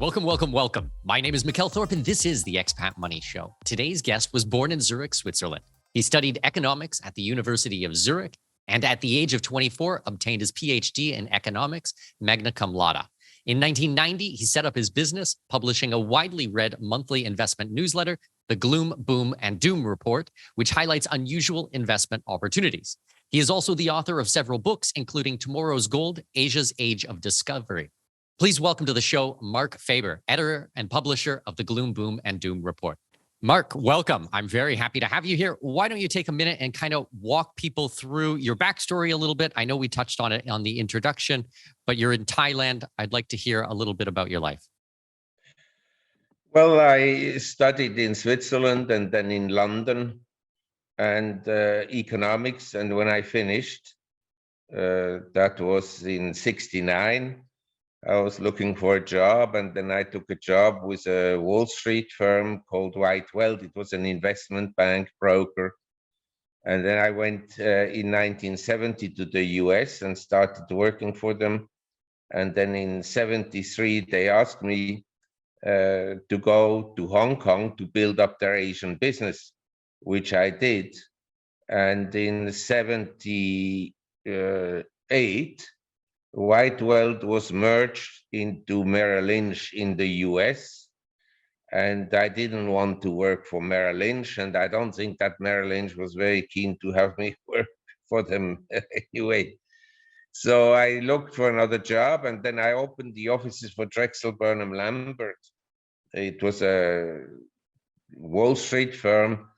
Welcome, welcome, welcome. My name is Mikkel Thorpe, and this is the Expat Money Show. Today's guest was born in Zurich, Switzerland. He studied economics at the University of Zurich, and at the age of 24, obtained his Ph.D. in economics, magna cum laude. In 1990, he set up his business, publishing a widely read monthly investment newsletter, the Gloom, Boom, and Doom Report, which highlights unusual investment opportunities. He is also the author of several books, including Tomorrow's Gold, Asia's Age of Discovery. Please welcome to the show, Marc Faber, editor and publisher of the Gloom, Boom, and Doom Report. Marc, welcome. I'm very happy to have you here. Why don't you take a minute and kind of walk people through your backstory a little bit? I know we touched on it on the introduction, but you're in Thailand. I'd like to hear a little bit about your life. Well, I studied in Switzerland and then in London and economics. And when I finished, that was in '69. I was looking for a job, and then I took a job with a Wall Street firm called White Weld. It was an investment bank broker. And then I went in 1970 to the US and started working for them. And then in '73, they asked me to go to Hong Kong to build up their Asian business, which I did. And in '78, White Weld was merged into Merrill Lynch in the US. And I didn't want to work for Merrill Lynch. And I don't think that Merrill Lynch was very keen to have me work for them anyway. So I looked for another job, and then I opened the offices for Drexel Burnham Lambert. It was a Wall Street firm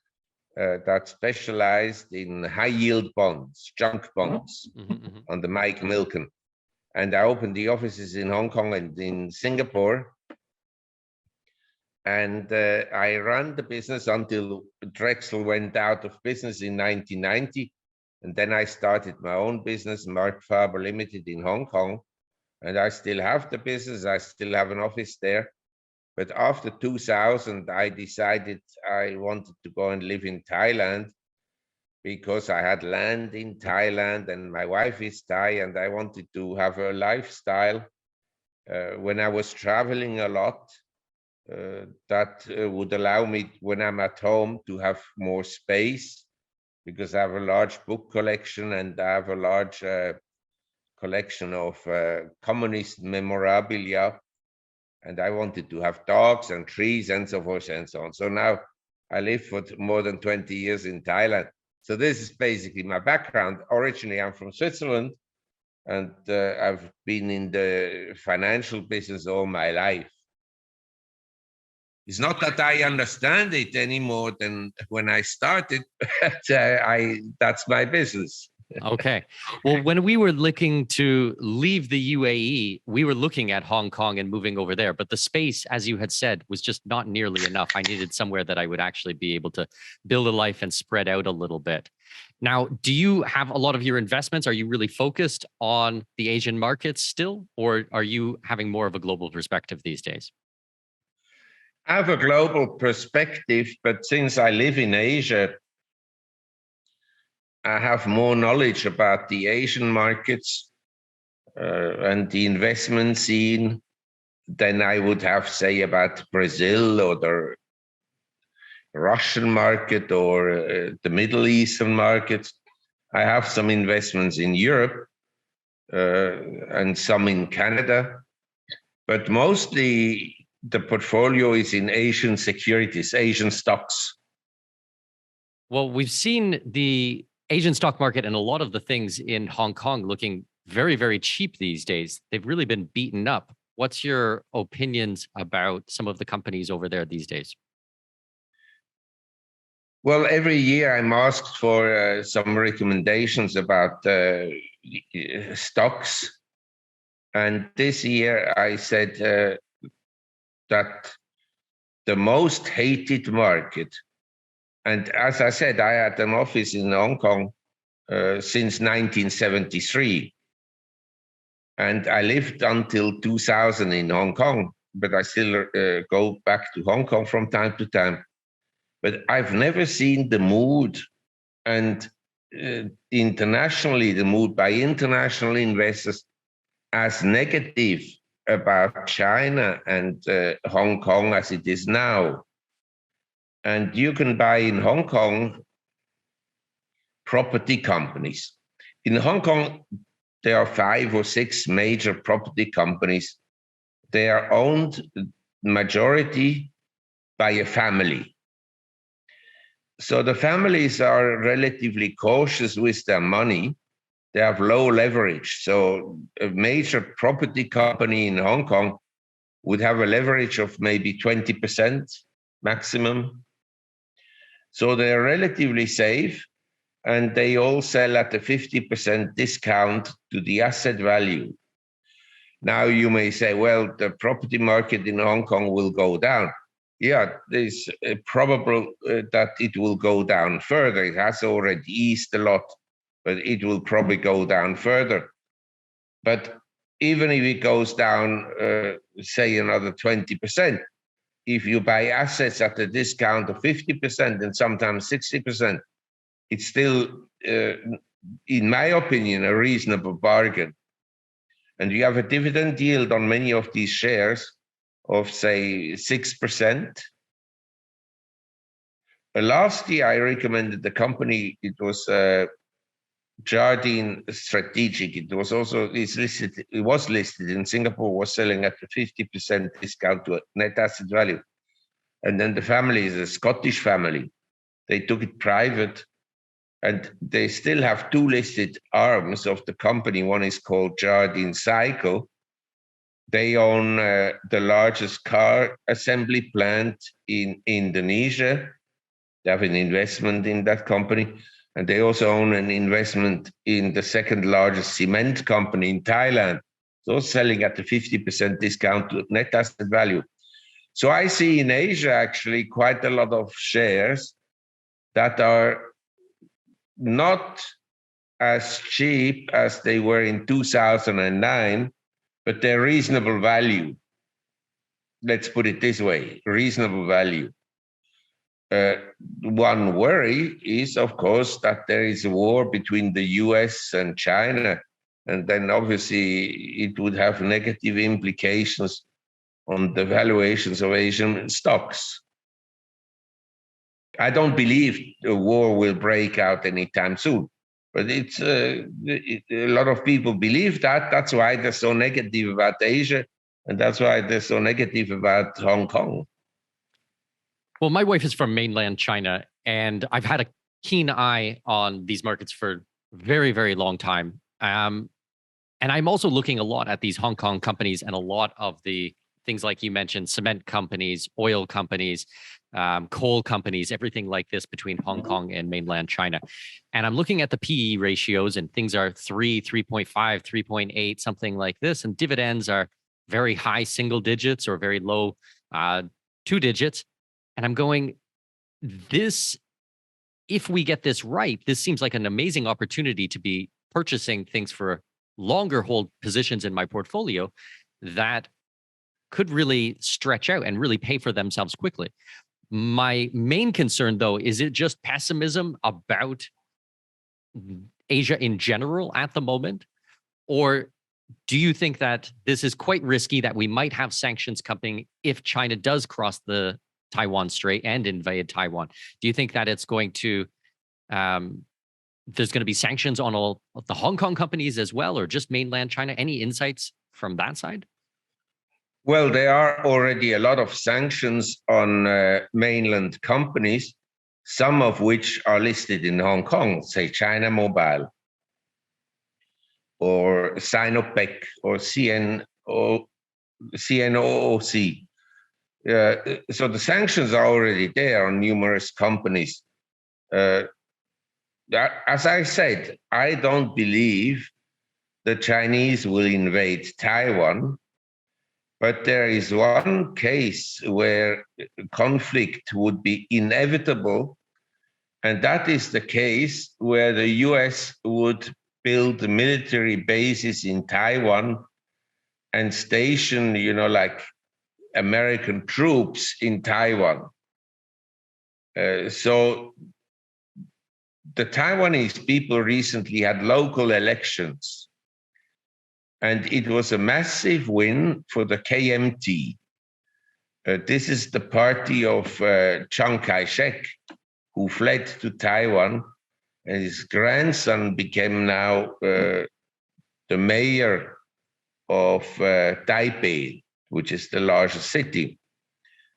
that specialized in high yield bonds, junk bonds, on the Mike Milken. And I opened the offices in Hong Kong and in Singapore. And I ran the business until Drexel went out of business in 1990. And then I started my own business, Marc Faber Limited in Hong Kong. And I still have the business. I still have an office there. But after 2000, I decided I wanted to go and live in Thailand, because I had land in Thailand and my wife is Thai, and I wanted to have a lifestyle when I was traveling a lot that would allow me, when I'm at home, to have more space, because I have a large book collection and I have a large collection of communist memorabilia, and I wanted to have dogs and trees and so forth and so on. So now I live for more than 20 years in Thailand. So this is basically my background. Originally, I'm from Switzerland, and I've been in the financial business all my life. It's not that I understand it any more than when I started, but that's my business. Okay. Well, when we were looking to leave the UAE, we were looking at Hong Kong and moving over there. But the space, as you had said, was just not nearly enough. I needed somewhere that I would actually be able to build a life and spread out a little bit. Now, do you have a lot of your investments? Are you really focused on the Asian markets still, or are you having more of a global perspective these days? I have a global perspective, but since I live in Asia, I have more knowledge about the Asian markets and the investment scene than I would have, say, about Brazil or the Russian market or the Middle Eastern market. I have some investments in Europe and some in Canada, but mostly the portfolio is in Asian securities, Asian stocks. Well, we've seen the Asian stock market and a lot of the things in Hong Kong looking very, very cheap these days. They've really been beaten up. What's your opinions about some of the companies over there these days? Well, every year I'm asked for some recommendations about stocks. And this year I said that the most hated market, and as I said, I had an office in Hong Kong since 1973. And I lived until 2000 in Hong Kong, but I still go back to Hong Kong from time to time. But I've never seen the mood, and internationally, the mood by international investors as negative about China and Hong Kong as it is now. And you can buy in Hong Kong property companies. In Hong Kong, there are 5 or 6 major property companies. They are owned majority by a family. So the families are relatively cautious with their money. They have low leverage. So a major property company in Hong Kong would have a leverage of maybe 20% maximum. So they're relatively safe, and they all sell at a 50% discount to the asset value. Now you may say, well, the property market in Hong Kong will go down. Yeah, there's probable that it will go down further. It has already eased a lot, but it will probably go down further. But even if it goes down, say another 20%, if you buy assets at a discount of 50% and sometimes 60%, it's still, in my opinion, a reasonable bargain. And you have a dividend yield on many of these shares of, say, 6%. Last year, I recommended the company. It was Jardine Strategic. It was also listed. It was listed in Singapore. Was selling at a 50% discount to net asset value. And then the family is a Scottish family. They took it private, and they still have 2 listed arms of the company. One is called Jardine Cycle. They own the largest car assembly plant in Indonesia. They have an investment in that company. And they also own an investment in the second largest cement company in Thailand. So selling at a 50% discount to net asset value. So I see in Asia actually quite a lot of shares that are not as cheap as they were in 2009, but they're reasonable value. Let's put it this way, reasonable value. One worry is, of course, that there is a war between the US and China, and then obviously it would have negative implications on the valuations of Asian stocks. I don't believe a war will break out anytime soon, but it's a lot of people believe that. That's why they're so negative about Asia, and that's why they're so negative about Hong Kong. Well, my wife is from mainland China, and I've had a keen eye on these markets for a very, very long time. And I'm also looking a lot at these Hong Kong companies and a lot of the things like you mentioned, cement companies, oil companies, coal companies, everything like this between Hong Kong and mainland China. And I'm looking at the PE ratios, and things are 3, 3.5, 3.8, something like this. And dividends are very high single digits or very low 2 digits. And I'm going, this, if we get this right, this seems like an amazing opportunity to be purchasing things for longer hold positions in my portfolio that could really stretch out and really pay for themselves quickly. My main concern, though, is it just pessimism about Asia in general at the moment? Or do you think that this is quite risky, that we might have sanctions coming if China does cross the Taiwan Strait and invade Taiwan? Do you think that it's going to, there's going to be sanctions on all of the Hong Kong companies as well, or just mainland China? Any insights from that side? Well, there are already a lot of sanctions on mainland companies, some of which are listed in Hong Kong, say China Mobile or Sinopec or CNOOC. So the sanctions are already there on numerous companies. As I said, I don't believe the Chinese will invade Taiwan, but there is one case where conflict would be inevitable, and that is the case where the US would build military bases in Taiwan and station, like American troops in Taiwan. So the Taiwanese people recently had local elections. And it was a massive win for the KMT. This is the party of Chiang Kai-shek, who fled to Taiwan, and his grandson became now the mayor of Taipei, which is the largest city.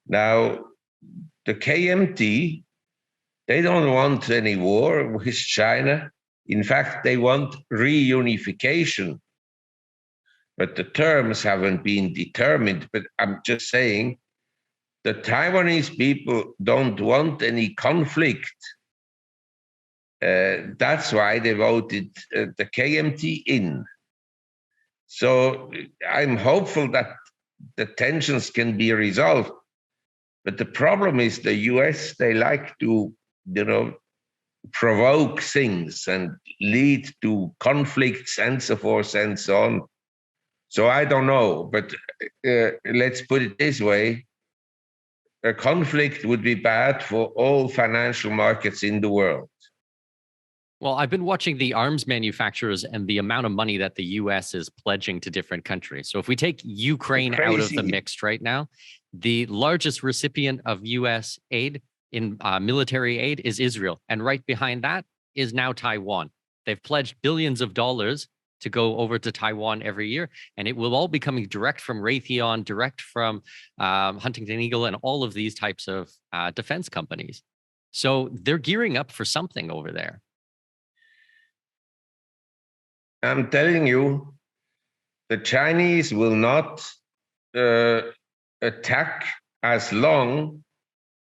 Now, the KMT, they don't want any war with China. In fact, they want reunification. But the terms haven't been determined. But I'm just saying the Taiwanese people don't want any conflict. That's why they voted the KMT in. So I'm hopeful that the tensions can be resolved. But the problem is the US, they like to, provoke things and lead to conflicts and so forth and so on. So I don't know, but let's put it this way. A conflict would be bad for all financial markets in the world. Well, I've been watching the arms manufacturers and the amount of money that the US is pledging to different countries. So if we take Ukraine out of the mix right now, the largest recipient of US aid in military aid is Israel. And right behind that is now Taiwan. They've pledged billions of dollars to go over to Taiwan every year. And it will all be coming direct from Raytheon, direct from Huntington Eagle, and all of these types of defense companies. So they're gearing up for something over there. I'm telling you, the Chinese will not attack as long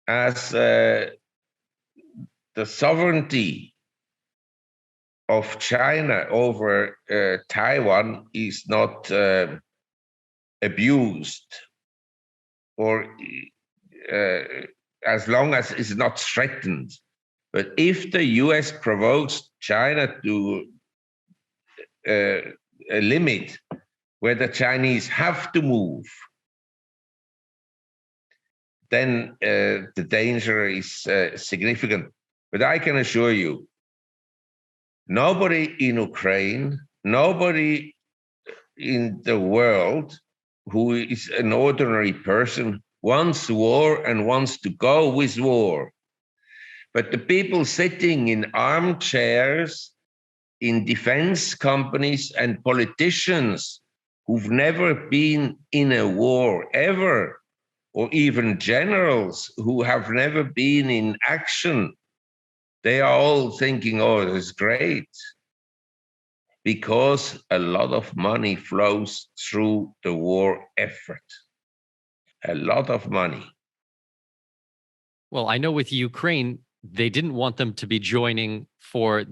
as the sovereignty of China over Taiwan is not abused, or as long as it's not threatened. But if the US provokes China to a limit where the Chinese have to move, then the danger is significant. But I can assure you, nobody in Ukraine, nobody in the world who is an ordinary person wants war and wants to go with war. But the people sitting in armchairs in defense companies and politicians who've never been in a war ever, or even generals who have never been in action, they are all thinking, oh, this is great, because a lot of money flows through the war effort. A lot of money. Well, I know with Ukraine, they didn't want them to be joining for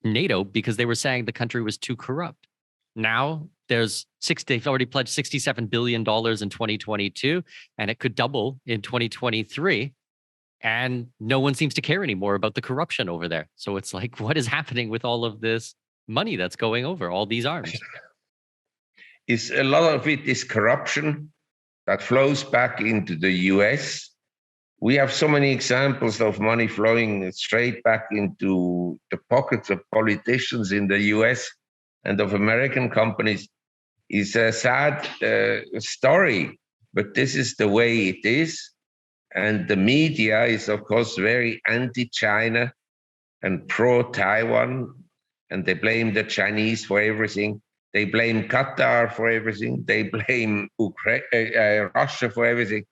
NATO because they were saying the country was too corrupt. Now they've already pledged $67 billion in 2022, and it could double in 2023. And no one seems to care anymore about the corruption over there. So it's like, what is happening with all of this money that's going over, all these arms? A lot of it is corruption that flows back into the US. We have so many examples of money flowing straight back into the pockets of politicians in the US and of American companies. It's a sad story, but this is the way it is. And the media is, of course, very anti-China and pro-Taiwan, and they blame the Chinese for everything. They blame Qatar for everything. They blame Russia for everything.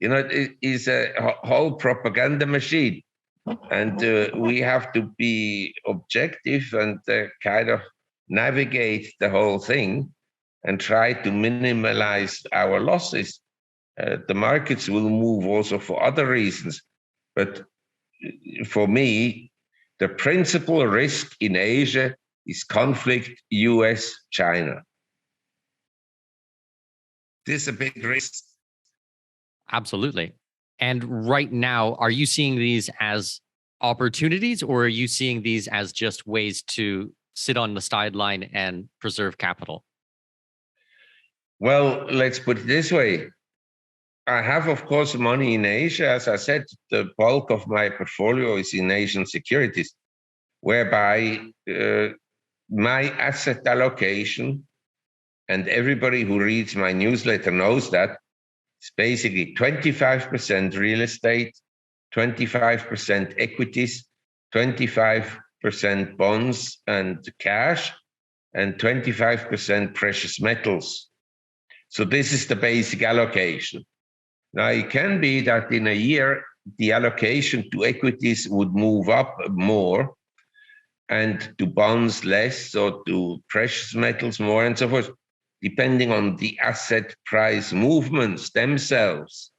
It is a whole propaganda machine. And we have to be objective and kind of navigate the whole thing and try to minimize our losses. The markets will move also for other reasons. But for me, the principal risk in Asia is conflict US-China. This is a big risk. Absolutely. And right now, are you seeing these as opportunities, or are you seeing these as just ways to sit on the sideline and preserve capital? Well, let's put it this way. I have, of course, money in Asia. As I said, the bulk of my portfolio is in Asian securities, whereby my asset allocation and everybody who reads my newsletter knows that it's basically 25% real estate, 25% equities, 25% bonds and cash, and 25% precious metals. So this is the basic allocation. Now, it can be that in a year, the allocation to equities would move up more and to bonds less, or to precious metals more, and so forth, depending on the asset price movements themselves.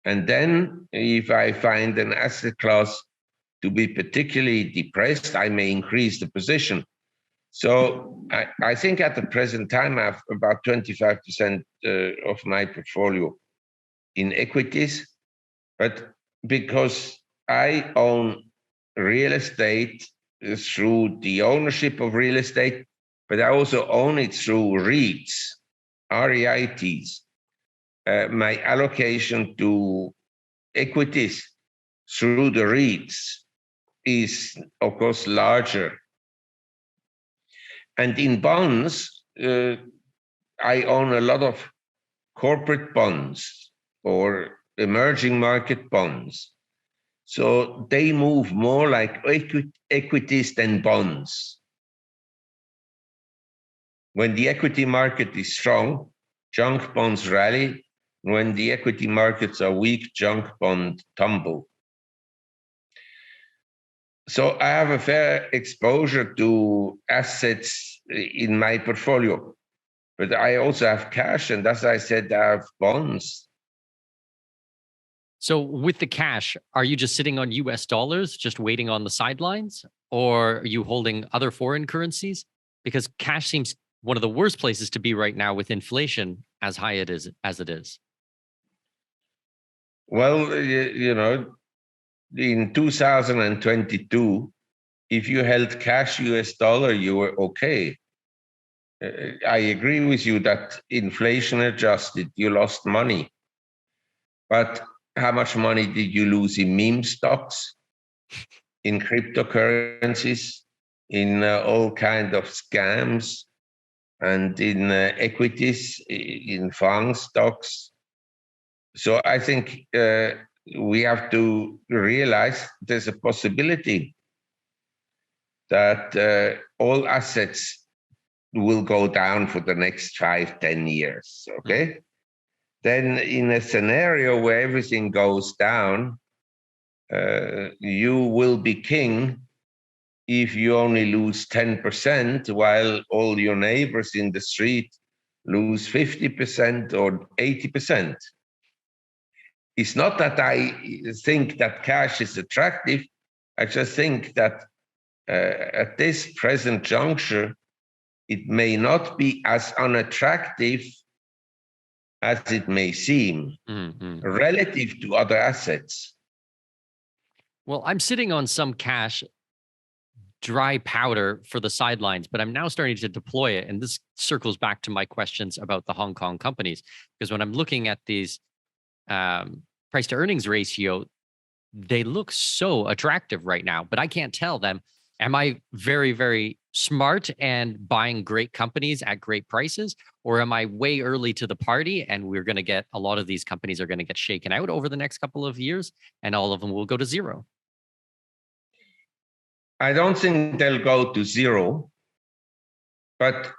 And then if I find an asset class to be particularly depressed, I may increase the position. So I think at the present time, I have about 25% of my portfolio in equities, but because I own real estate through the ownership of real estate, but I also own it through REITs, REITs. My allocation to equities through the REITs is, of course, larger. And in bonds, I own a lot of corporate bonds or emerging market bonds. So they move more like equities than bonds. When the equity market is strong, junk bonds rally. When the equity markets are weak, junk bond tumble. So I have a fair exposure to assets in my portfolio, but I also have cash, and as I said, I have bonds. So with the cash, are you just sitting on US dollars, just waiting on the sidelines? Or are you holding other foreign currencies? Because cash seems one of the worst places to be right now with inflation as high as it is. Well, you know, in 2022, if you held cash US dollar, you were okay. I agree with you that inflation adjusted, you lost money. But how much money did you lose in meme stocks, in cryptocurrencies, in all kind of scams, and in equities, in FANG stocks? So I think we have to realize there's a possibility that all assets will go down for the next 5-10 years, okay? Then in a scenario where everything goes down, you will be king if you only lose 10% while all your neighbors in the street lose 50% or 80%. It's not that I think that cash is attractive. I just think that at this present juncture, it may not be as unattractive as it may seem relative to other assets. Well, I'm sitting on some cash, dry powder for the sidelines, but I'm now starting to deploy it. And this circles back to my questions about the Hong Kong companies, because when I'm looking at these price to earnings ratio, they look so attractive right now, but I can't tell them, am I very, very smart and buying great companies at great prices? Or am I way early to the party and we're going to get a lot of these companies are going to get shaken out over the next couple of years and all of them will go to zero? I don't think they'll go to zero, but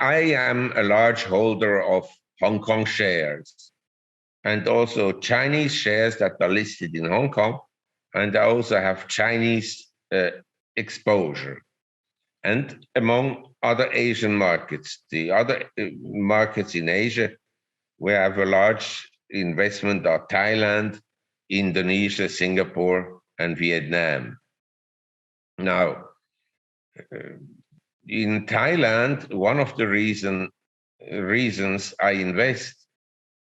I am a large holder of Hong Kong shares and also Chinese shares that are listed in Hong Kong. And I also have Chinese exposure. And among other Asian markets, the other markets in Asia, we have a large investment are Thailand, Indonesia, Singapore, and Vietnam. Now, in Thailand, one of the reasons I invest,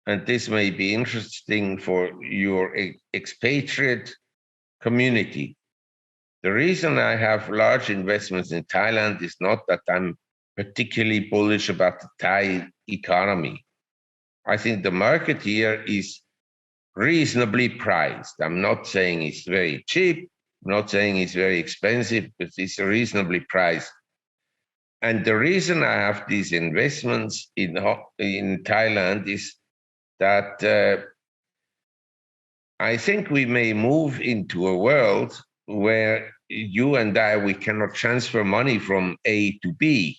and this may be interesting for your expatriate community. The reason I have large investments in Thailand is not that I'm particularly bullish about the Thai economy. I think the market here is reasonably priced. I'm not saying it's very cheap. I'm not saying it's very expensive, but it's reasonably priced. And the reason I have these investments in Thailand is that I think we may move into a world where you and I, we cannot transfer money from A to B.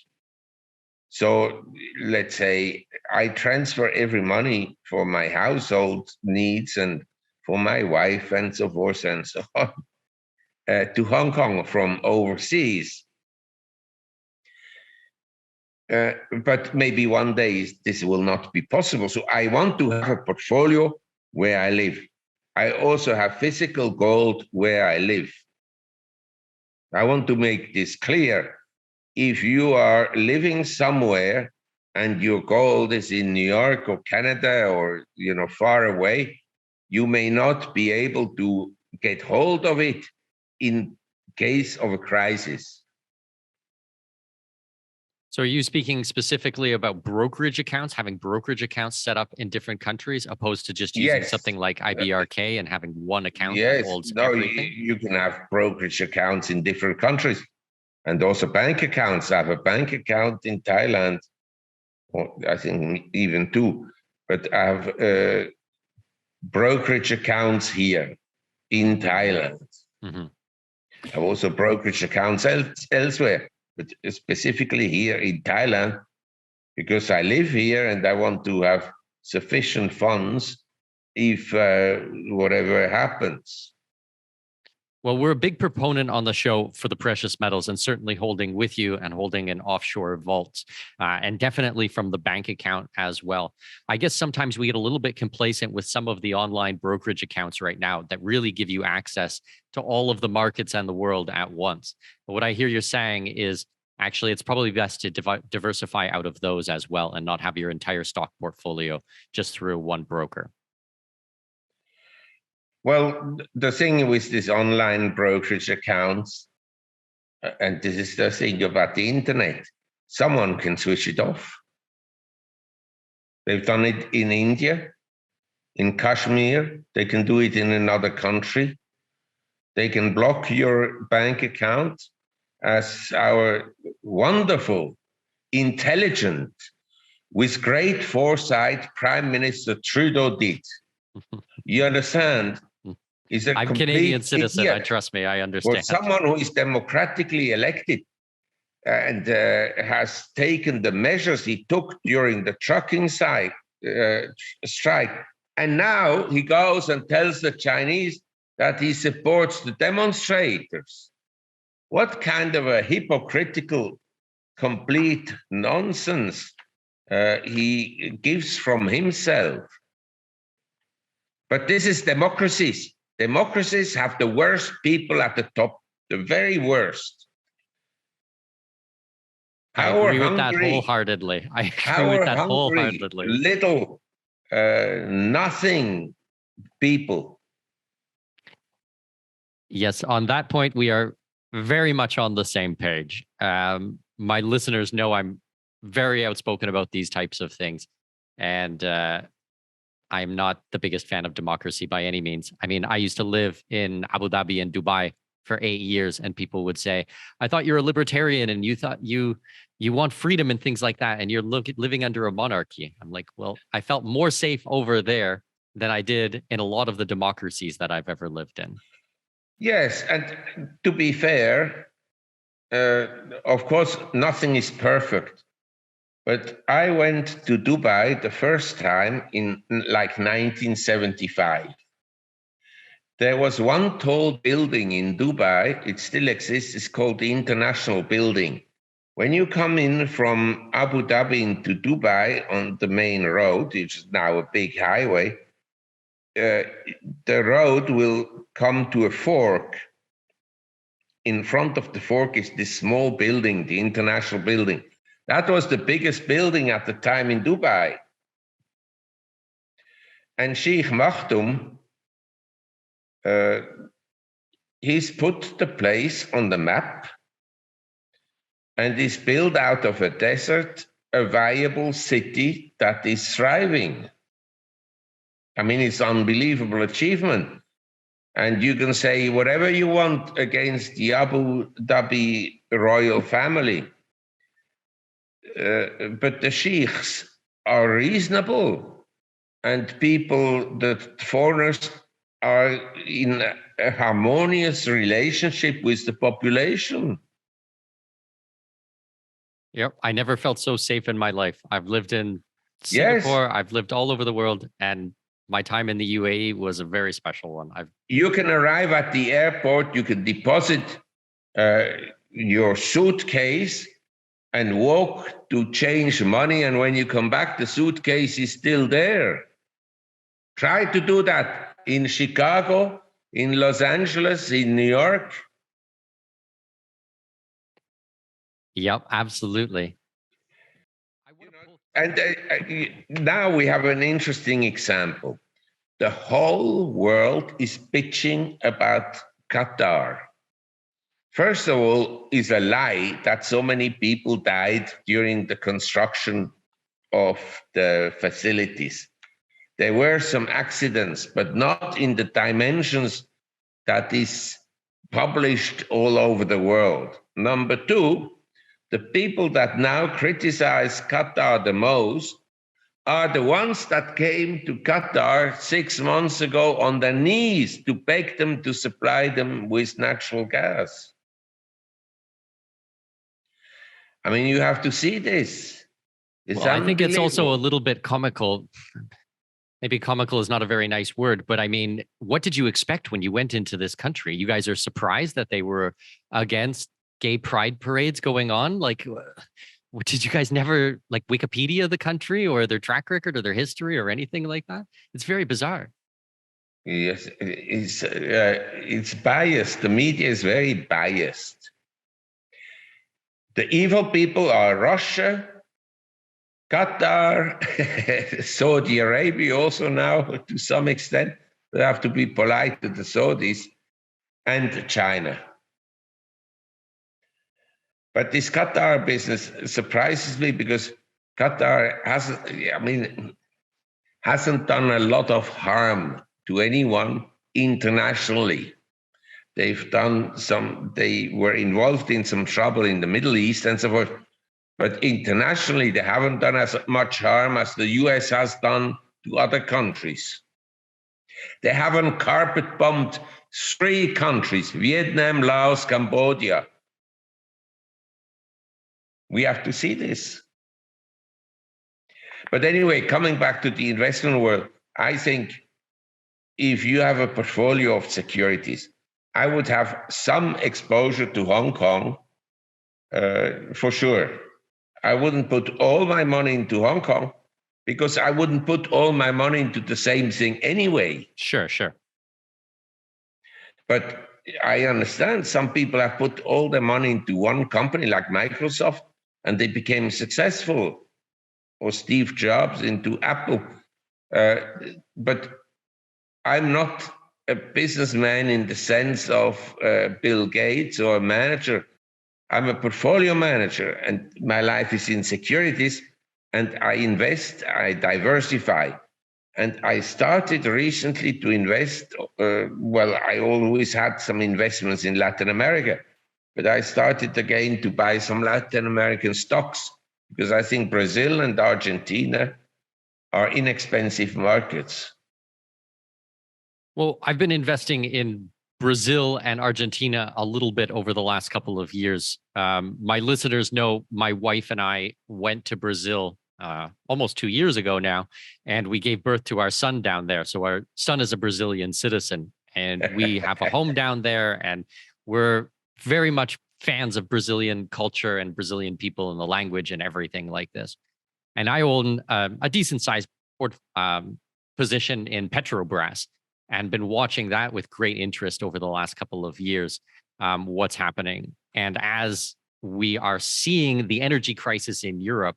So let's say I transfer every money for my household needs and for my wife and so forth and so on to Hong Kong from overseas. But maybe one day this will not be possible. So I want to have a portfolio where I live. I also have physical gold where I live. I want to make this clear. If you are living somewhere and your gold is in New York or Canada or far away, you may not be able to get hold of it in case of a crisis. So are you speaking specifically about brokerage accounts, having brokerage accounts set up in different countries, opposed to just using something like IBRK and having one account that holds everything? You can have brokerage accounts in different countries and also bank accounts. I have a bank account in Thailand, or I think even two, but I have brokerage accounts here in Thailand. Mm-hmm. I have also brokerage accounts elsewhere, but specifically here in Thailand, because I live here and I want to have sufficient funds if whatever happens. Well, we're a big proponent on the show for the precious metals and certainly holding with you and holding an offshore vault and definitely from the bank account as well. I guess sometimes we get a little bit complacent with some of the online brokerage accounts right now that really give you access to all of the markets and the world at once. But what I hear you're saying is actually it's probably best to diversify out of those as well and not have your entire stock portfolio just through one broker. Well, the thing with these online brokerage accounts, and this is the thing about the internet, someone can switch it off. They've done it in India, in Kashmir, they can do it in another country. They can block your bank account, as our wonderful, intelligent, with great foresight, Prime Minister Trudeau did. You understand? I'm a Canadian citizen. Idiot. Trust me, I understand. For someone who is democratically elected and has taken the measures he took during the trucking strike, and now he goes and tells the Chinese that he supports the demonstrators. What kind of a hypocritical, complete nonsense he gives from himself. But this is democracies. Democracies have the worst people at the top, the very worst. I agree with that wholeheartedly. I agree with that wholeheartedly. Little, nothing people. Yes, on that point, we are very much on the same page. My listeners know I'm very outspoken about these types of things. And I'm not the biggest fan of democracy by any means. I mean, I used to live in Abu Dhabi and Dubai for 8 years, and people would say, I thought you're a libertarian and you thought you want freedom and things like that, and you're living under a monarchy. I'm like, well, I felt more safe over there than I did in a lot of the democracies that I've ever lived in. Yes, and to be fair, of course, nothing is perfect. But I went to Dubai the first time in like 1975. There was one tall building in Dubai, it still exists, it's called the International Building. When you come in from Abu Dhabi into Dubai on the main road, which is now a big highway, the road will come to a fork. In front of the fork is this small building, the International Building. That was the biggest building at the time in Dubai. And Sheikh Maktoum, he's put the place on the map and is built out of a desert, a viable city that is thriving. I mean, it's an unbelievable achievement. And you can say whatever you want against the Abu Dhabi royal family. but the sheikhs are reasonable, and the foreigners are in a harmonious relationship with the population. Yep. I never felt so safe in my life. I've lived in Yes, Singapore. I've lived all over the world, and my time in the UAE was a very special one. you can arrive at the airport, you can deposit your suitcase and walk to change money. And when you come back, the suitcase is still there. Try to do that in Chicago, in Los Angeles, in New York. Yep, absolutely. And now we have an interesting example. The whole world is bitching about Qatar. First of all, is a lie that so many people died during the construction of the facilities. There were some accidents, but not in the dimensions that is published all over the world. Number two, the people that now criticize Qatar the most are the ones that came to Qatar 6 months ago on their knees to beg them to supply them with natural gas. I mean, you have to see this. It's I think it's also a unbelievable. little bit comical. Maybe comical is not a very nice word, but I mean, what did you expect when you went into this country? You guys are surprised that they were against gay pride parades going on? Like, did you guys never like Wikipedia the country or their track record or their history or anything like that? It's very bizarre. Yes, it's biased. The media is very biased. The evil people are Russia, Qatar, Saudi Arabia also now to some extent. We have to be polite to the Saudis, and China. But this Qatar business surprises me because Qatar hasn't done a lot of harm to anyone internationally. They were involved in some trouble in the Middle East and so forth. But internationally, they haven't done as much harm as the US has done to other countries. They haven't carpet bombed 3 countries, Vietnam, Laos, Cambodia. We have to see this. But anyway, coming back to the investment world, I think if you have a portfolio of securities, I would have some exposure to Hong Kong for sure. I wouldn't put all my money into Hong Kong because I wouldn't put all my money into the same thing anyway. Sure. But I understand some people have put all their money into one company like Microsoft and they became successful, or Steve Jobs into Apple. But I'm not a businessman in the sense of Bill Gates or a manager. I'm a portfolio manager and my life is in securities and I invest, I diversify. And I started recently to invest. I always had some investments in Latin America, but I started again to buy some Latin American stocks because I think Brazil and Argentina are inexpensive markets. Well, I've been investing in Brazil and Argentina a little bit over the last couple of years. My listeners know my wife and I went to Brazil almost 2 years ago now, and we gave birth to our son down there. So our son is a Brazilian citizen, and we have a home down there, and we're very much fans of Brazilian culture and Brazilian people and the language and everything like this. And I own a decent sized position in Petrobras and been watching that with great interest over the last couple of years, what's happening. And as we are seeing the energy crisis in Europe,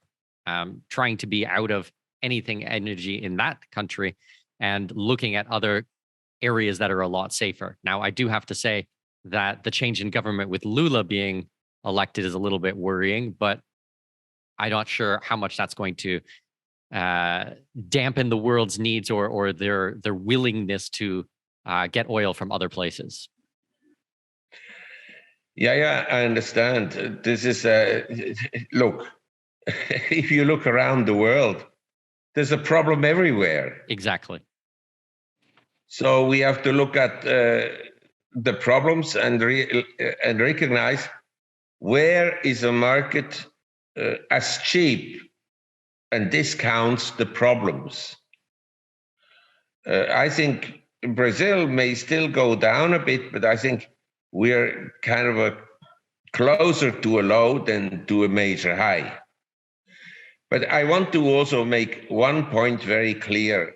trying to be out of anything energy in that country and looking at other areas that are a lot safer. Now, I do have to say that the change in government with Lula being elected is a little bit worrying, but I'm not sure how much that's going to dampen the world's needs or their willingness to get oil from other places. Yeah, I understand. This is look. if you look around the world, there's a problem everywhere. Exactly. So we have to look at the problems and recognize where is a market as cheap and discounts the problems. I think Brazil may still go down a bit, but I think we're kind of closer to a low than to a major high. But I want to also make one point very clear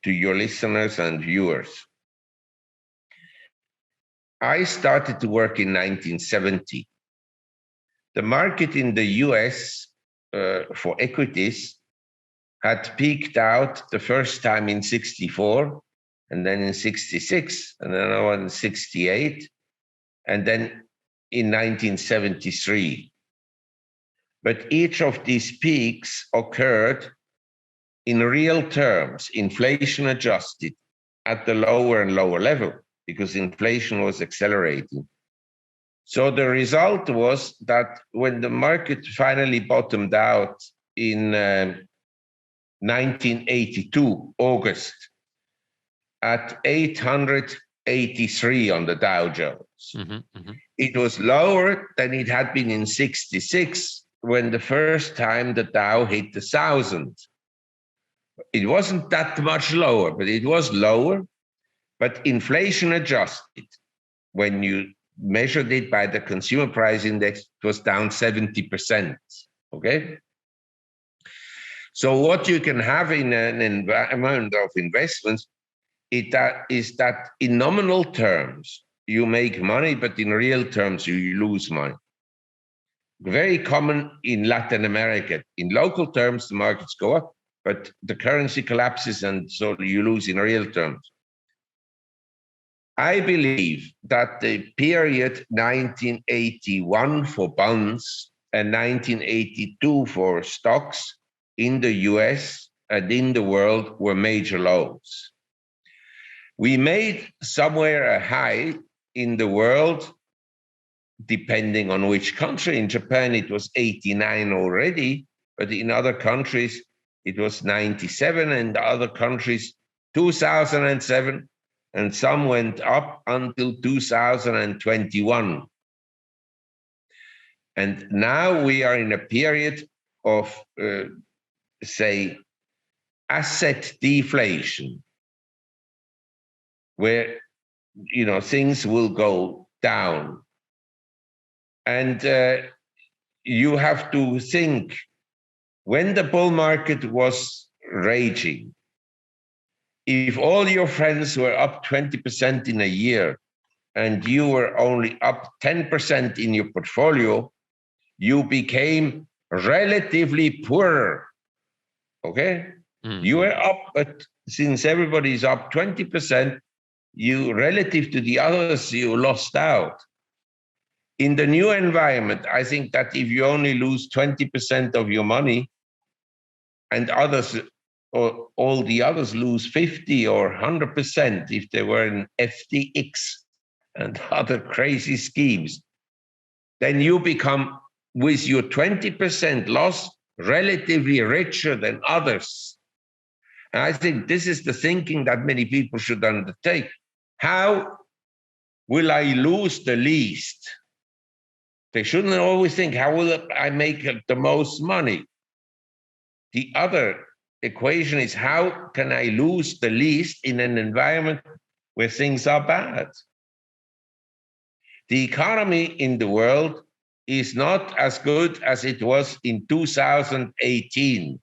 to your listeners and viewers. I started to work in 1970. The market in the US for equities had peaked out the first time in 64, and then in 66, and then in 68, and then in 1973. But each of these peaks occurred in real terms, inflation adjusted, at the lower and lower level, because inflation was accelerating. So the result was that when the market finally bottomed out in 1982, August, at 883 on the Dow Jones. It was lower than it had been in 66, when the first time the Dow hit 1,000. It wasn't that much lower, but it was lower. But inflation adjusted, when you measured it by the consumer price index, it was down 70%. Okay? So what you can have in an environment of investments is that in nominal terms, you make money, but in real terms, you lose money. Very common in Latin America. In local terms, the markets go up, but the currency collapses, and so you lose in real terms. I believe that the period 1981 for bonds and 1982 for stocks in the US and in the world were major lows. We made somewhere a high in the world, depending on which country. In Japan, it was 89 already, but in other countries, it was 97, and other countries, 2007, and some went up until 2021. And now we are in a period of, say, asset deflation, where things will go down. And you have to think, when the bull market was raging, if all your friends were up 20% in a year and you were only up 10% in your portfolio, you became relatively poorer. Okay? You were up, but since everybody's up 20%, you, relative to the others, you lost out. In the new environment, I think that if you only lose 20% of your money and others, or all the others, lose 50 or 100% if they were in FTX and other crazy schemes, then you become, with your 20% loss, relatively richer than others. And I think this is the thinking that many people should undertake. How will I lose the least? They shouldn't always think, how will I make the most money? The other equation is, how can I lose the least in an environment where things are bad? The economy in the world is not as good as it was in 2018.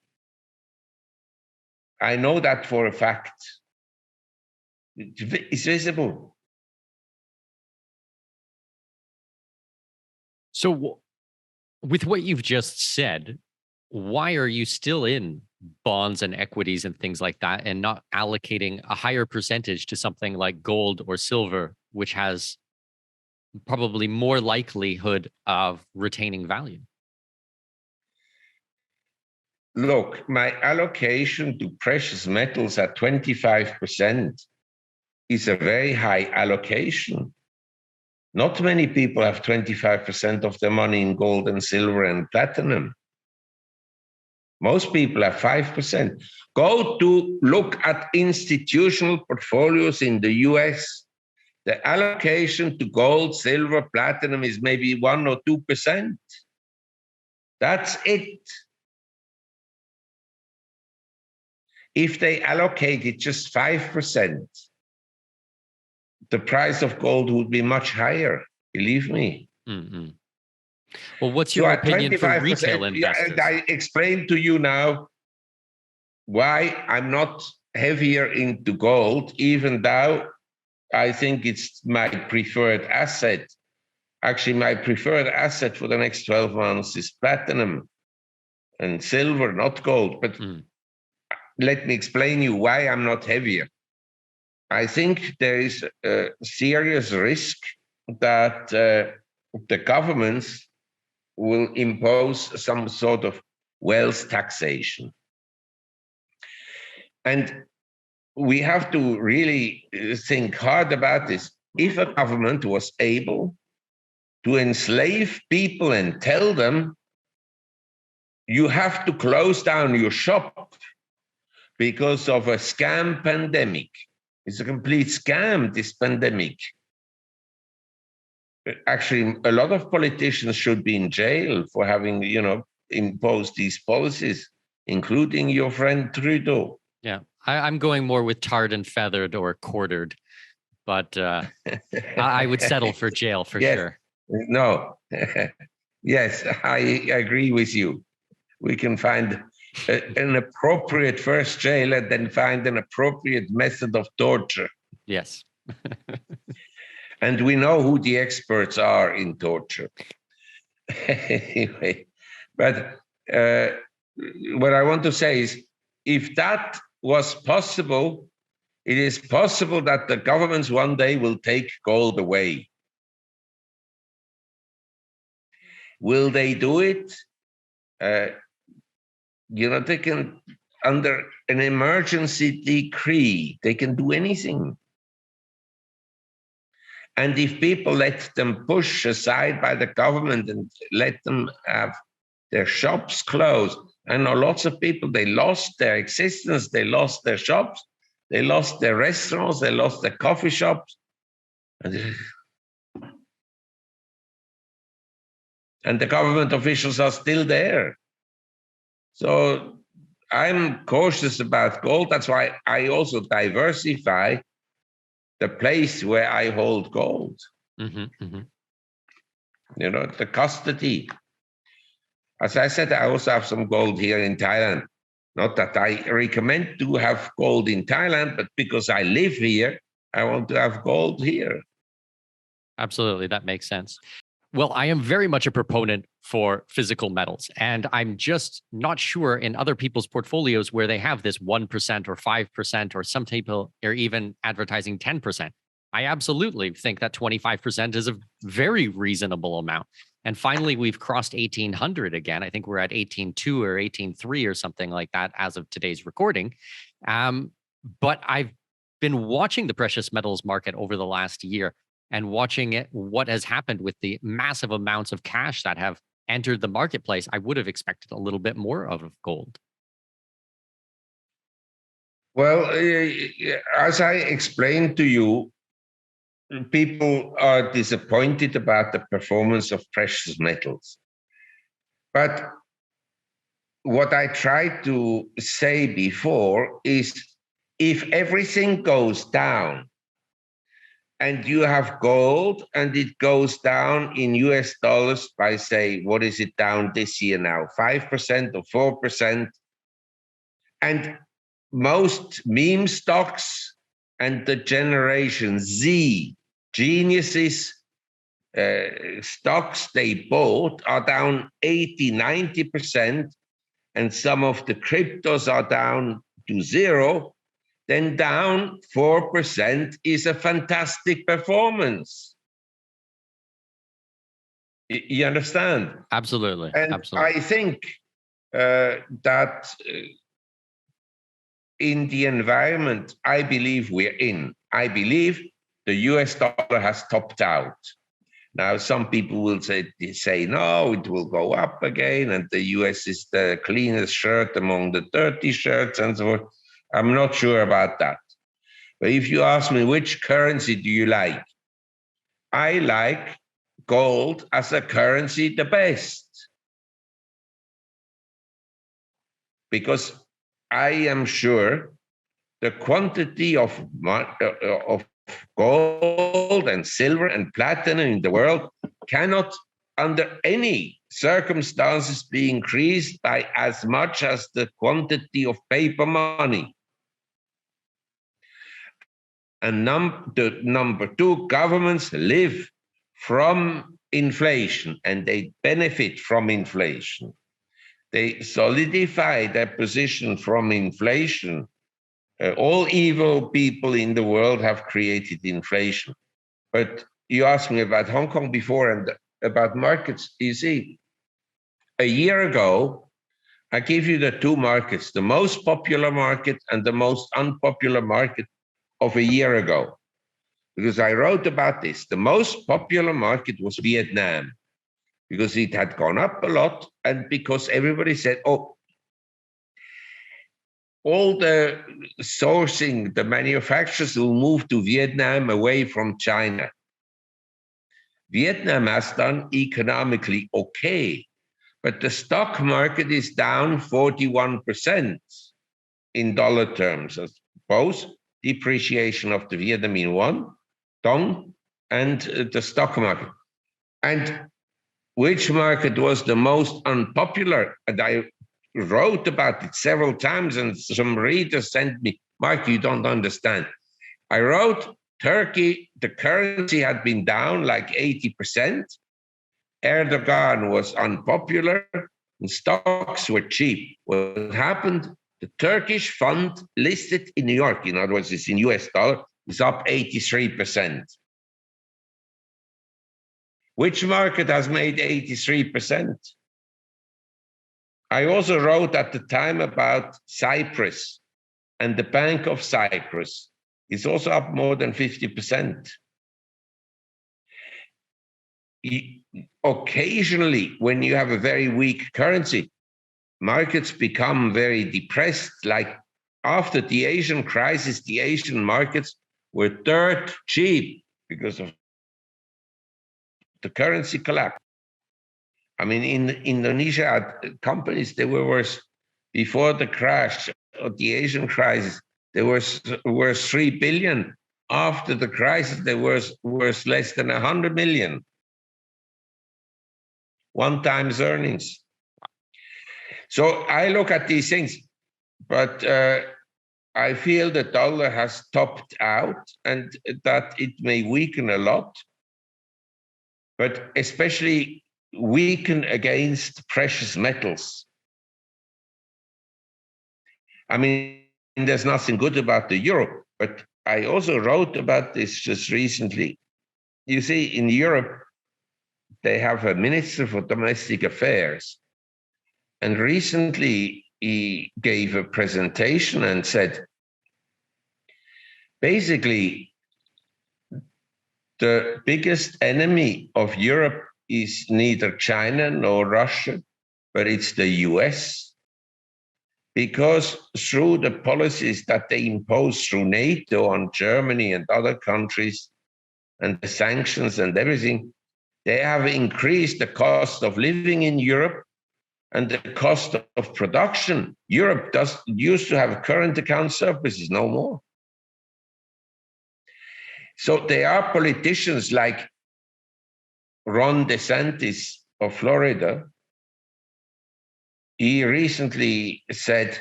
I know that for a fact. It's visible. So, with what you've just said, why are you still in bonds and equities and things like that, and not allocating a higher percentage to something like gold or silver, which has probably more likelihood of retaining value? Look, my allocation to precious metals at 25% is a very high allocation. Not many people have 25% of their money in gold and silver and platinum. Most people have 5%. Go to look at institutional portfolios in the US. The allocation to gold, silver, platinum is maybe 1 or 2%. That's it. If they allocated just 5%, the price of gold would be much higher, believe me. Mm-hmm. Well, what's your opinion for retail investors? I explained to you now why I'm not heavier into gold, even though I think it's my preferred asset. Actually, my preferred asset for the next 12 months is platinum and silver, not gold. But let me explain you why I'm not heavier. I think there is a serious risk that the governments will impose some sort of wealth taxation. And we have to really think hard about this. If a government was able to enslave people and tell them, you have to close down your shop because of a scam pandemic. It's a complete scam, this pandemic. Actually, a lot of politicians should be in jail for having, imposed these policies, including your friend Trudeau. Yeah, I'm going more with tarred and feathered or quartered, but I would settle for jail for sure. No, yes, I agree with you. We can find an appropriate first jail and then find an appropriate method of torture. Yes. And we know who the experts are in torture. Anyway, but what I want to say is, if that was possible, it is possible that the governments one day will take gold away. Will they do it? They can, under an emergency decree, they can do anything. And if people let them push aside by the government and let them have their shops closed, I know lots of people, they lost their existence, they lost their shops, they lost their restaurants, they lost their coffee shops. And the government officials are still there. So I'm cautious about gold. That's why I also diversify the place where I hold gold. The custody. As I said, I also have some gold here in Thailand. Not that I recommend to have gold in Thailand, but because I live here, I want to have gold here. Absolutely, that makes sense. Well, I am very much a proponent for physical metals, and I'm just not sure in other people's portfolios where they have this 1% or 5%, or some people are even advertising 10%. I absolutely think that 25% is a very reasonable amount. And finally, we've crossed 1800 again. I think we're at 18.2 or 18.3 or something like that as of today's recording. But I've been watching the precious metals market over the last year and watching what has happened with the massive amounts of cash that have entered the marketplace. I would have expected a little bit more out of gold. Well, as I explained to you, people are disappointed about the performance of precious metals. But what I tried to say before is, if everything goes down, and you have gold and it goes down in US dollars by, say, what is it down this year now? 5% or 4%. And most meme stocks and the Generation Z geniuses stocks they bought are down 80, 90%. And some of the cryptos are down to zero. Then down 4% is a fantastic performance. You understand? Absolutely. And absolutely. I think that in the environment I believe we're in, I believe the US dollar has topped out. Now, some people will say, no, it will go up again, and the US is the cleanest shirt among the dirty shirts and so forth. I'm not sure about that. But if you ask me, which currency do you like? I like gold as a currency the best. Because I am sure the quantity of gold and silver and platinum in the world cannot, under any circumstances, be increased by as much as the quantity of paper money. And the number two, governments live from inflation and they benefit from inflation. They solidify their position from inflation. All evil people in the world have created inflation. But you asked me about Hong Kong before and about markets. You see, a year ago, I gave you the two markets, the most popular market and the most unpopular market of a year ago. Because I wrote about this. The most popular market was Vietnam, because it had gone up a lot and because everybody said, oh, all the sourcing, the manufacturers will move to Vietnam away from China. Vietnam has done economically okay, but the stock market is down 41% in dollar terms, both depreciation of the Vietnamese dong and the stock market. And which market was the most unpopular? And I wrote about it several times, and some readers sent me, Mark, you don't understand. I wrote Turkey, the currency had been down like 80%. Erdogan was unpopular and stocks were cheap. What happened? The Turkish fund listed in New York, in other words, it's in US dollar, is up 83%. Which market has made 83%? I also wrote at the time about Cyprus, and the Bank of Cyprus is also up more than 50%. Occasionally, when you have a very weak currency, markets become very depressed. Like after the Asian crisis, the Asian markets were dirt cheap because of the currency collapse. I mean, in Indonesia, companies, they were worth, before the crash of the Asian crisis, they were worth 3 billion. After the crisis, they were worth less than 100 million. One time's earnings. So I look at these things, but I feel the dollar has topped out and that it may weaken a lot, but especially weaken against precious metals. I mean, there's nothing good about the euro, but I also wrote about this just recently. You see, in Europe, they have a minister for domestic affairs. And recently he gave a presentation and said, basically, the biggest enemy of Europe is neither China nor Russia, but it's the US. Because through the policies that they impose through NATO on Germany and other countries, and the sanctions and everything, they have increased the cost of living in Europe and the cost of production. Europe used to have current account surpluses, no more. So there are politicians like Ron DeSantis of Florida. He recently said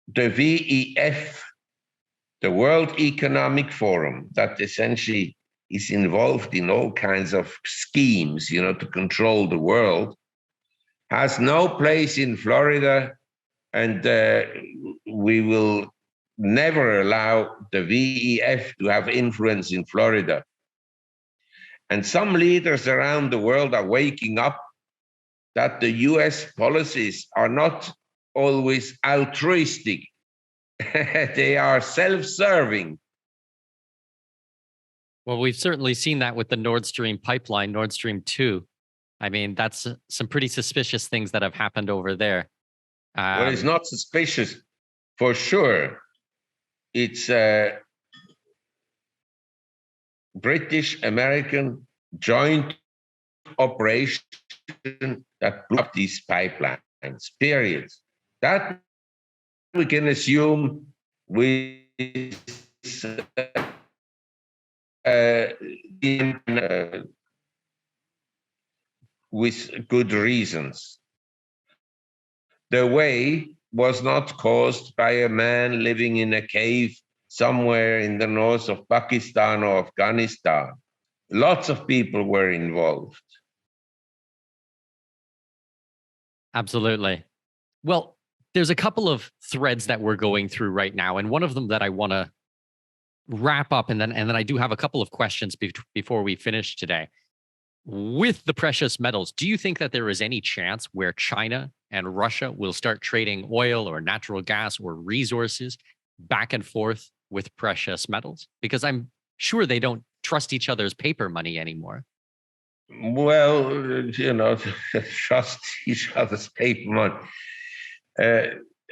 the WEF, the World Economic Forum, that essentially is involved in all kinds of schemes, to control the world, has no place in Florida, and we will never allow the WEF to have influence in Florida. And some leaders around the world are waking up that the US policies are not always altruistic. They are self-serving. Well, we've certainly seen that with the Nord Stream pipeline, Nord Stream 2. I mean, that's some pretty suspicious things that have happened over there. Well, it's Um, not suspicious for sure. It's British American joint operation that blew up these pipelines, period. That we can assume with uh, with good reasons. The way was not caused by a man living in a cave somewhere in the north of Pakistan or Afghanistan. Lots of people were involved. Absolutely. Well, there's a couple of threads that we're going through right now, and one of them that I want to wrap up, and then I do have a couple of questions before we finish today. With the precious metals, do you think that there is any chance where China and Russia will start trading oil or natural gas or resources back and forth with precious metals? Because I'm sure they don't trust each other's paper money anymore. Well, trust each other's paper money.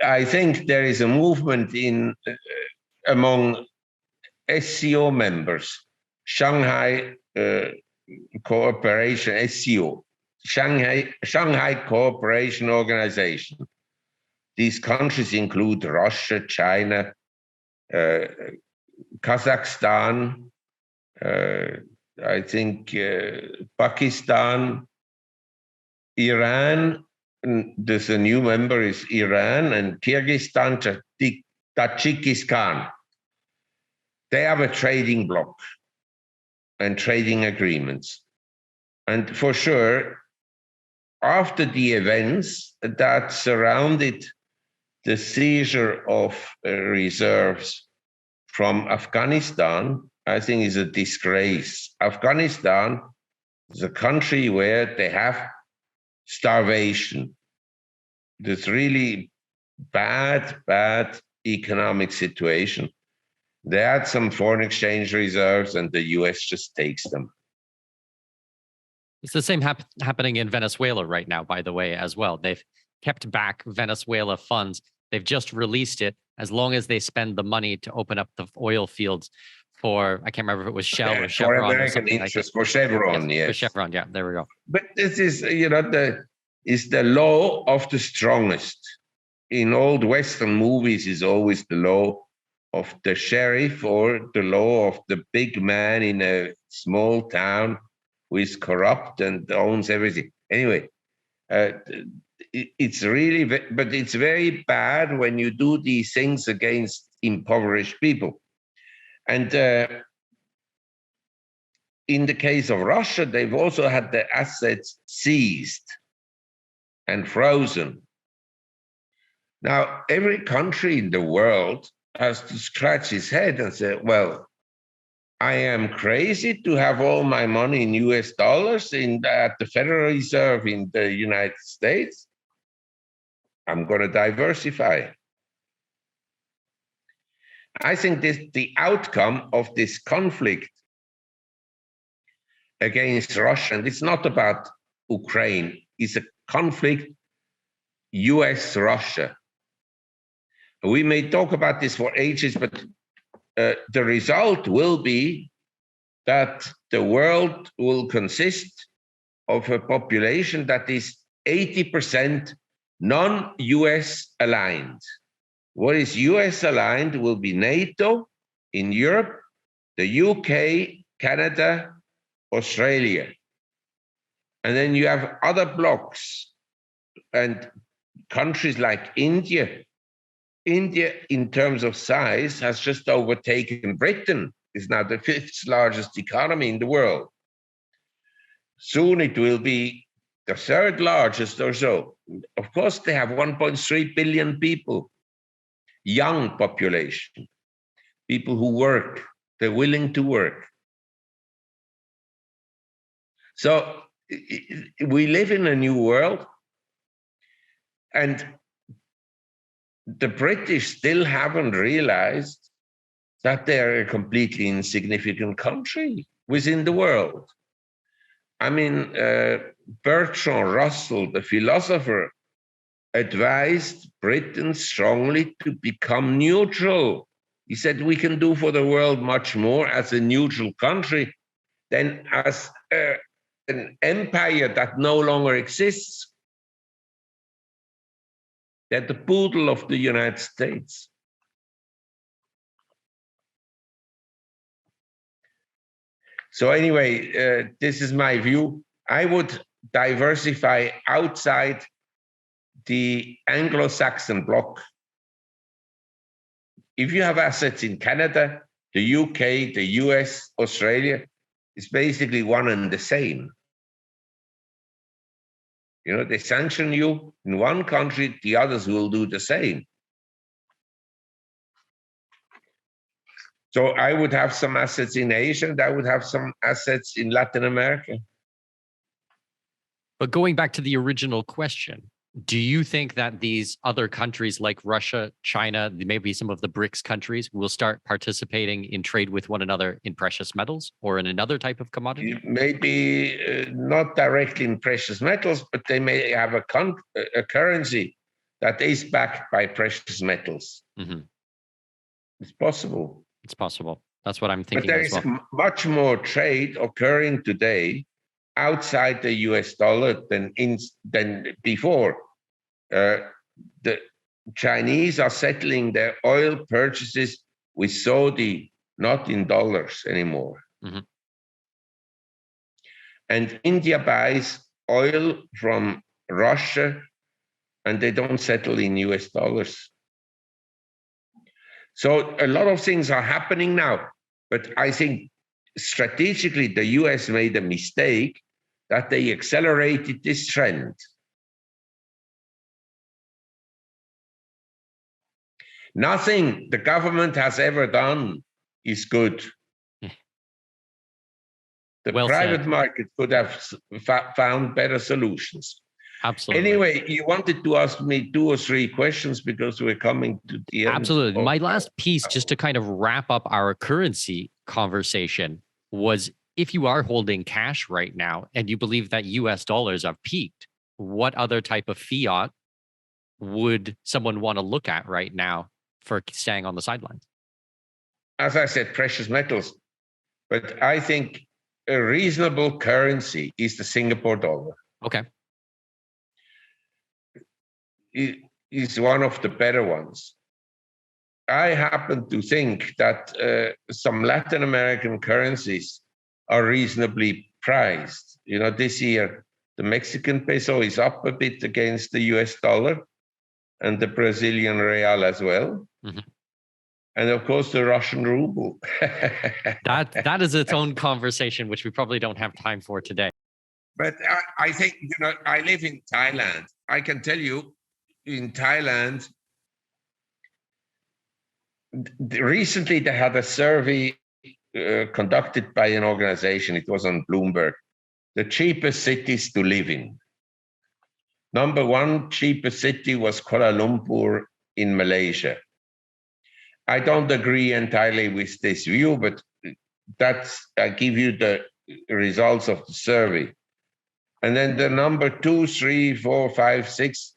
I think there is a movement in among SCO members, Shanghai Cooperation, SCO, Shanghai Cooperation Organization. These countries include Russia, China, Kazakhstan, I think Pakistan, Iran. There's a new member is Iran, and Kyrgyzstan, Tajikistan. They have a trading bloc and trading agreements. And for sure, after the events that surrounded the seizure of reserves from Afghanistan, I think is a disgrace. Afghanistan is a country where they have starvation. There's really bad economic situation. They had some foreign exchange reserves and the US just takes them. It's the same happening in Venezuela right now, by the way, as well. They've kept back Venezuela funds. They've just released it as long as they spend the money to open up the oil fields for, I can't remember if it was Shell or For Chevron or American something like that. interest, for Chevron, Yes, for yes. Chevron, yeah, there we go. But this is, the law of the strongest. In old Western movies, is always the law of the sheriff or the law of the big man in a small town who is corrupt and owns everything. Anyway, it's really, but it's very bad when you do these things against impoverished people. And in the case of Russia, they've also had their assets seized and frozen. Now, every country in the world has to scratch his head and say, well, I am crazy to have all my money in US dollars at the Federal Reserve in the United States. I'm going to diversify. I think the outcome of this conflict against Russia, and it's not about Ukraine, it's a conflict US-Russia. We may talk about this for ages, but the result will be that the world will consist of a population that is 80% non-US aligned. What is US aligned will be NATO in Europe, the UK, Canada, Australia. And then you have other blocks and countries like India. India, in terms of size, has just overtaken Britain, is now the 5th largest economy in the world. Soon it will be the 3rd largest or so. Of course, they have 1.3 billion people, young population, people who work, they're willing to work. So we live in a new world, and the British still haven't realized that they're a completely insignificant country within the world. I mean, Bertrand Russell, the philosopher, advised Britain strongly to become neutral. He said, we can do for the world much more as a neutral country than as an empire that no longer exists. They're the poodle of the United States. So anyway, this is my view. I would diversify outside the Anglo-Saxon bloc. If you have assets in Canada, the UK, the US, Australia, it's basically one and the same. You know, they sanction you in one country, the others will do the same. So I would have some assets in Asia, and I would have some assets in Latin America. But going back to the original question, do you think that these other countries like Russia, China, maybe some of the BRICS countries will start participating in trade with one another in precious metals or in another type of commodity? Maybe not directly in precious metals, but they may have a currency that is backed by precious metals. Mm-hmm. It's possible. It's possible. That's what I'm thinking. But there as is well. much more trade occurring today outside the US dollar than before. The Chinese are settling their oil purchases with Saudi, not in dollars anymore. Mm-hmm. And India buys oil from Russia, and they don't settle in US dollars. So a lot of things are happening now, but I think strategically the US made a mistake that they accelerated this trend. Nothing the government has ever done is good. The Well private said. market could have found better solutions. Absolutely. Anyway, you wanted to ask me 2 or 3 questions because we're coming to the end. Absolutely. My last piece, just to kind of wrap up our currency conversation, was if you are holding cash right now and you believe that US dollars have peaked, what other type of fiat would someone want to look at right now for staying on the sidelines? As I said, precious metals. But I think a reasonable currency is the Singapore dollar. Okay. It is one of the better ones. I happen to think that some Latin American currencies are reasonably priced. You know, this year, the Mexican peso is up a bit against the US dollar and the Brazilian real as well. Mm-hmm. And of course, the Russian ruble. that is its own conversation, which we probably don't have time for today. But I think, you know, I live in Thailand. I can tell you, in Thailand, recently they had a survey conducted by an organization. It was on Bloomberg. The cheapest cities to live in. Number 1 cheapest city was Kuala Lumpur in Malaysia. I don't agree entirely with this view, but I give you the results of the survey. And then the number 2, 3, 4, 5, 6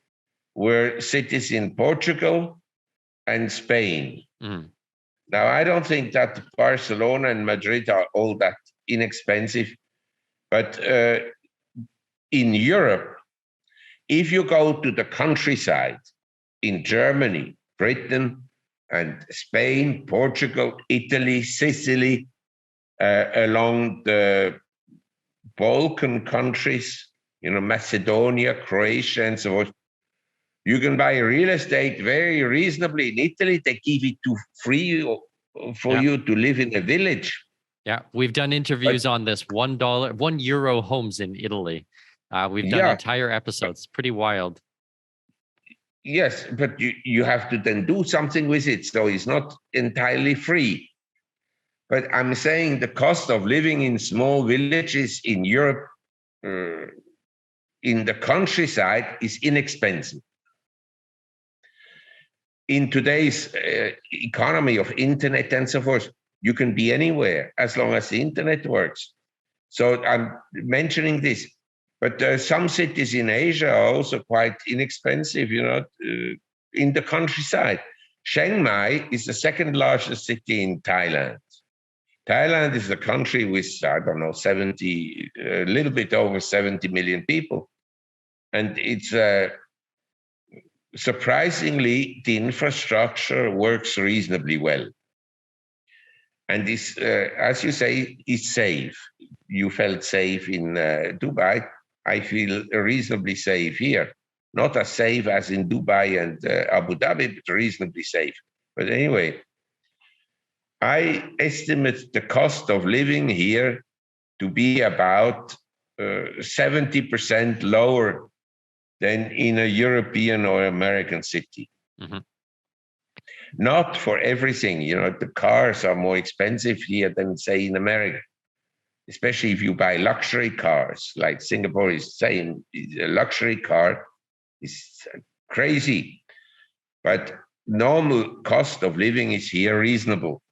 were cities in Portugal and Spain. Mm. Now, I don't think that Barcelona and Madrid are all that inexpensive, but in Europe, if you go to the countryside in Germany, Britain, and Spain, Portugal, Italy, Sicily, along the Balkan countries, you know, Macedonia, Croatia, and so on, you can buy real estate very reasonably. In Italy, they give it to free for you to live in a village. Yeah, we've done interviews on this €1 homes in Italy. We've done entire episodes. Pretty wild. Yes, but you have to then do something with it. So it's not entirely free. But I'm saying the cost of living in small villages in Europe, in the countryside, is inexpensive. in today's economy of internet and so forth, you can be anywhere as long as the internet works. So I'm mentioning this, but some cities in Asia are also quite inexpensive, in the countryside. Chiang Mai is the second largest city in Thailand. Thailand is a country with, I don't know, a little bit over 70 million people. And it's surprisingly, the infrastructure works reasonably well. And this, as you say, is safe. You felt safe in Dubai. I feel reasonably safe here. Not as safe as in Dubai and Abu Dhabi, but reasonably safe. But anyway, I estimate the cost of living here to be about 70% lower than in a European or American city. Mm-hmm. Not for everything, the cars are more expensive here than, say, in America, especially if you buy luxury cars, like Singapore is saying, a luxury car is crazy. But normal cost of living is here reasonable.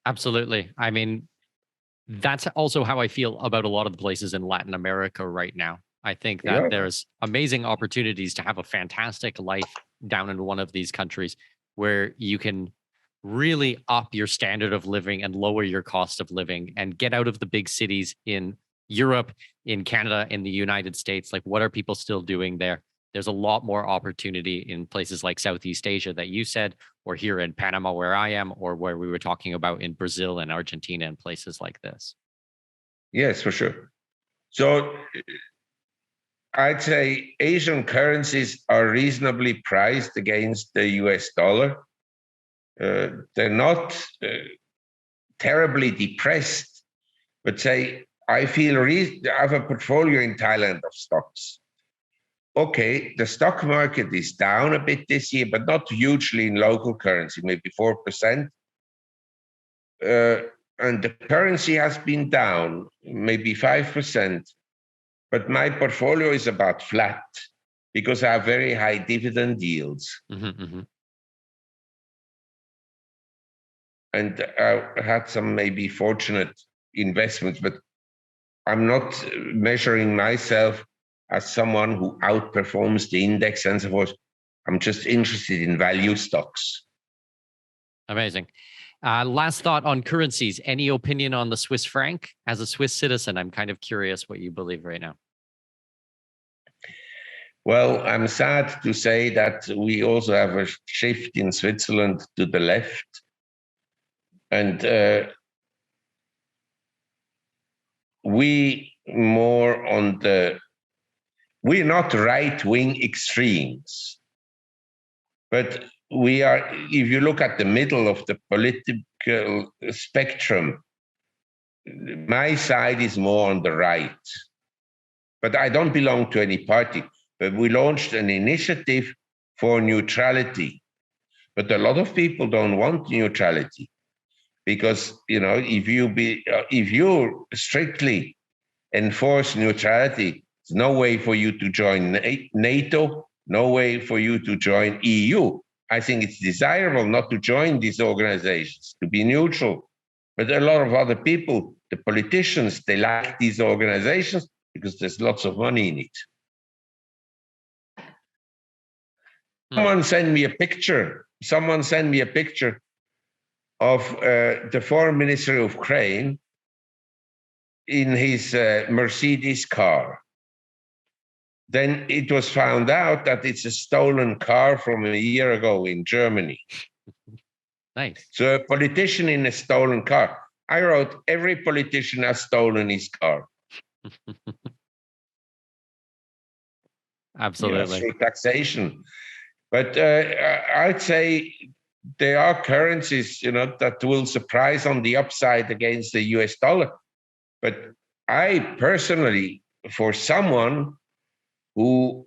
Absolutely. I mean, that's also how I feel about a lot of the places in Latin America right now. I think that there's amazing opportunities to have a fantastic life down in one of these countries where you can really up your standard of living and lower your cost of living and get out of the big cities in Europe, in Canada, in the United States. Like, what are people still doing there? There's a lot more opportunity in places like Southeast Asia that you said, or here in Panama where I am, or where we were talking about in Brazil and Argentina and places like this. Yes, for sure. So I'd say Asian currencies are reasonably priced against the US dollar. They're not terribly depressed, but say, I feel I have a portfolio in Thailand of stocks. Okay, the stock market is down a bit this year, but not hugely in local currency, maybe 4%. And the currency has been down, maybe 5%. But my portfolio is about flat because I have very high dividend yields. Mm-hmm, mm-hmm. And I had some maybe fortunate investments, but I'm not measuring myself as someone who outperforms the index and so forth. I'm just interested in value stocks. Amazing. Last thought on currencies. Any opinion on the Swiss franc? As a Swiss citizen, I'm kind of curious what you believe right now. Well, I'm sad to say that we also have a shift in Switzerland to the left. And we're not right-wing extremes, but we are, if you look at the middle of the political spectrum, my side is more on the right. But I don't belong to any party. But we launched an initiative for neutrality. But a lot of people don't want neutrality because, if you strictly enforce neutrality, there's no way for you to join NATO, no way for you to join EU. I think it's desirable not to join these organizations, to be neutral. But a lot of other people, the politicians, they like these organizations because there's lots of money in it. Someone sent me a picture of the foreign minister of Ukraine in his Mercedes car. Then it was found out that it's a stolen car from a year ago in Germany. Nice. So a politician in a stolen car. I wrote, every politician has stolen his car. Absolutely. Through taxation. But I'd say there are currencies, that will surprise on the upside against the US dollar. But I personally, for someone who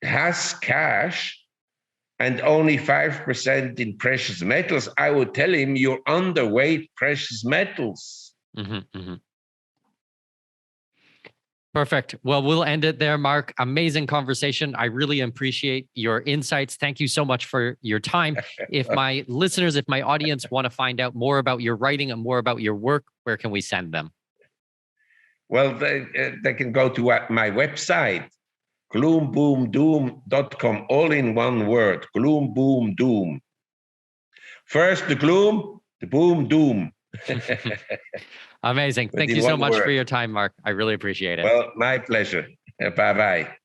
has cash and only 5% in precious metals, I would tell him you're underweight precious metals. Mm-hmm, mm-hmm. Perfect. Well, we'll end it there, Marc. Amazing conversation. I really appreciate your insights. Thank you so much for your time. If my listeners, if my audience want to find out more about your writing and more about your work, where can we send them? Well, they can go to my website, gloomboomdoom.com, all in one word, gloom, boom, doom. First the gloom, the boom, doom. Amazing. Thank you so much for your time, Marc. I really appreciate it. Well, my pleasure. Bye-bye.